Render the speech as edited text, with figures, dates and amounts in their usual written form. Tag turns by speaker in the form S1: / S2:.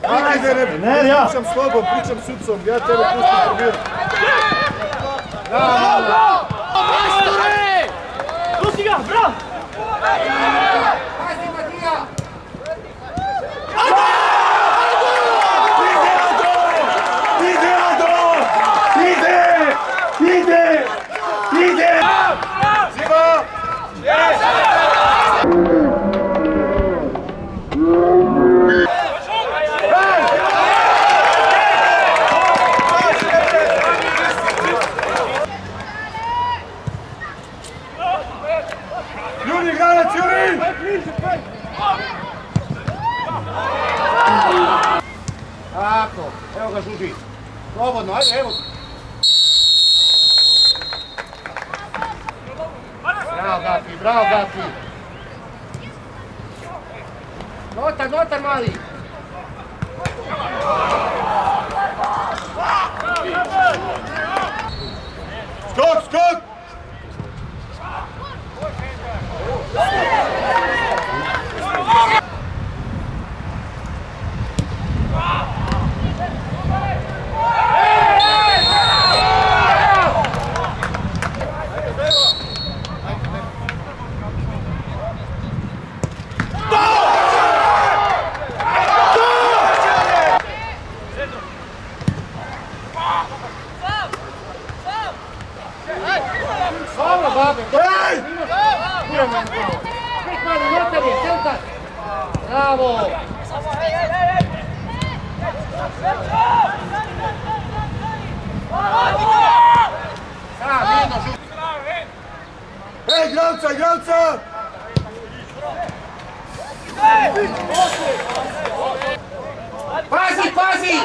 S1: Ajde, ne pričam s tobom, pričam s Ucom, ja tebe pustim probijati.
S2: Bravo! Majstore! Pusti ga, bravo!
S3: Pazi, Matija!
S1: Ide! Ziva! Juri, granac, Juri!
S3: Tako, evo ga Žuži. Slobodno, ajde, evo. Bravo Gafi. Notar mali.
S1: Skok!
S3: Dobro, babe.
S1: Ej!
S3: Notar je, centar. Bravo.
S1: Ej, igralca!
S3: Pazi!